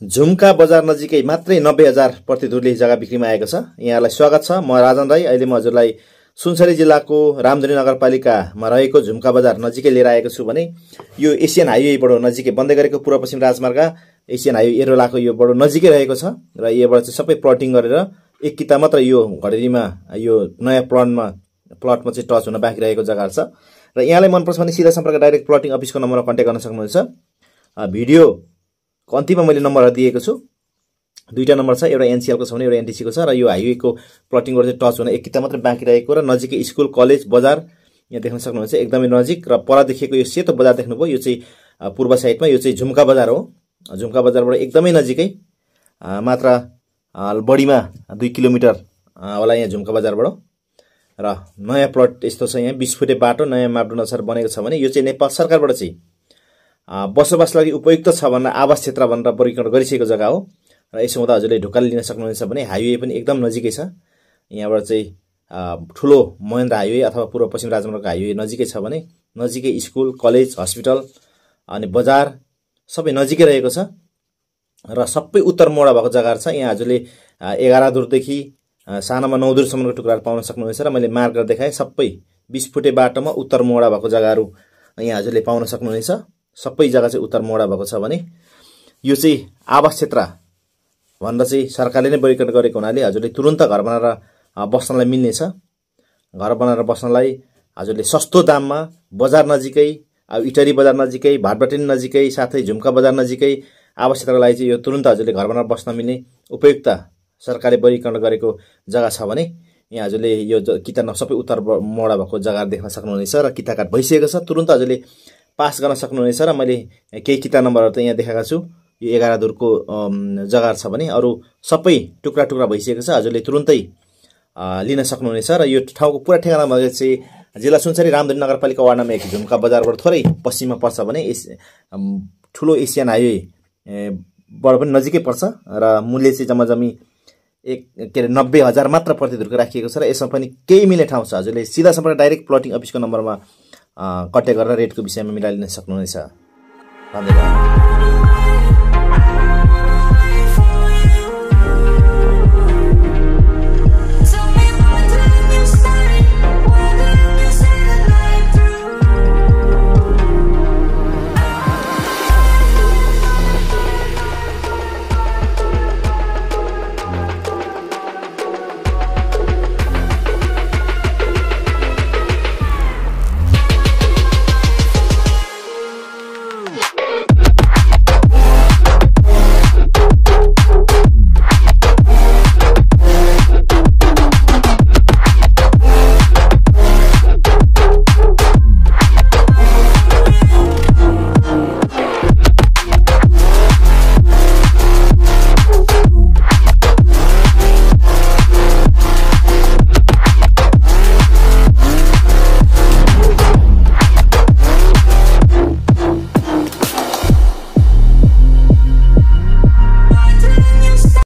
झुम्का बजार नजिकै मात्रै 90,000 प्रति धुरले जग्गा बिक्रीमा आएको छ। यहाँलाई स्वागत छ। म राजन राई। अहिले म हजुरलाई सुनसरी जिल्लाको रामधुनी नगरपालिकामा रहेको झुम्का बजार नजिकै लिएर आएको छु भने यो एसियन हाइवेबाट नजिकै बन्दै गरेको पूर्व पश्चिम राजमार्ग एसियन हाइवे एरोलाको यो बडो नजिकै रहेको छ र यहाँबाट चाहिँ सबै प्लटिङ गरेर एक किता मात्र यो घडेरीमा यो नयाँ प्लटमा चाहिँ टच हुन बाँकी रहेको जग्गाहरु छ र यहाँलाई मन पर्छ भने सिधा सम्पर्क डाइरेक्ट प्लटिङ अफिसको नम्बरमा कन्ट्याक्ट गर्न सक्नुहुन्छ। भिडियो अन्तिममा मैले नम्बरहरु दिएको छु। दुईटा नम्बर छ, एउटा एनसीएल को छ भने एउटा एनटीसी को छ र यो हाइवेको प्लटिङबाट चाहिँ टच हुन एक किता मात्र बाँकी रहेको र नजिकै स्कुल कलेज बजार यहाँ देख्न सक्नुहुन्छ एकदमै नजिक र पर देखिएको यो सेतो बजार देख्नुभयो यो चाहिँ पूर्व साइडमा यो चाहिँ झुम्का बजार हो। झुम्का बजारबाट एकदमै नजिकै मात्र बढीमा 2 किलोमिटर होला यहाँ झुम्का बजारबाट र नयाँ प्लट यस्तो छ। यहाँ 20 फुटे बाटो नयाँ मापदण्ड अनुसार बनेको छ भने यो चाहिँ नेपाल सरकारबाट चाहिँ बसोबास लागि उपयुक्त छ भनेर आवास क्षेत्र भनेर वर्गीकरण गरिसकेको जग्गा हो र यसो हुँदा हजुरले ढुक्काले लिन सक्नुहुन्छ भने हाइवे पनि एकदम नजिकै छ। यहाँबाट चाहिँ ठुलो महेन्द्र हाइवे अथवा पूर्व पश्चिम राजमार्गको हाइवे नजिकै छ भने नजिकै स्कुल कलेज हस्पिटल अनि बजार सबै नजिकै रहेको छ र सबै उत्तर मोडा भएको जग्गाहरु छ। यहाँ हजुरले 11 दुरदेखि सानामा 9 दुरसम्मको टुक्राहरु पाउन सक्नुहुन्छ र मैले मार्क गरेर देखाएँ सबै 20 फुटे बाटोमा उत्तर मोडा भएको जग्गाहरु यहाँ हजुरले पाउन सक्नुहुनेछ। सबै जग्गा चाहिँ उत्तर मोडा भएको छ भने यो चाहिँ आवास क्षेत्र भनेर चाहिँ सरकारले नै वर्गीकरण गरेको हुनाले हजुरले तुरुन्त घर बनाएर बस्नलाई मिल्ने छ। घर बनाएर बस्नलाई हजुरले सस्तो दाममा बजार नजिकै इटरी बजार नजिकै भाटबटेनी नजिकै साथै झुम्का बजार नजिकै आवास क्षेत्रको लागि चाहिँ यो तुरुन्त हजुरले घर बनाएर बस्न मिल्ने उपयुक्त सरकारले वर्गीकरण गरेको जग्गा छ भने यहाँ हजुरले यो किता सबै उत्तर मोडा भएको जग्गा देख्न सक्नुहुनेछ र किता काट भइसकेको छ। तुरुन्त हजुरले पास गर्न सक्नुहुनेछ र मैले केही किता नम्बरहरु त यहाँ देखाएको छु। यो 11 दुरको जग्गा छ भने अरु सबै टुक्रा टुक्रा भइसकेको छ। हजुरले तुरुन्तै लिन सक्नुहुनेछ र यो ठाउँको पुरा ठेगाना भनेको चाहिँ जिल्ला सुनसरी रामधुनी नगरपालिका वार्ड नम्बर 1 झुम्का बजारबाट थोरै पश्चिममा पर्छ भने ठुलो एसियन हाइवे बाट पनि नजिकै पर्छ र मूल्य चाहिँ जम्माजम्मी 90,000 मात्र प्रति धुरको राखिएको छ र यसमा पनि केही मिल्ने ठाउँ छ। हजुरले सिधा सम्पर्क डाइरेक्ट प्लटिङ अफिसको नम्बरमा कन्ट्याक्ट गरेर रेटको विषयमा मिलाइ लिन सक्नुहुनेछ। धन्यवाद।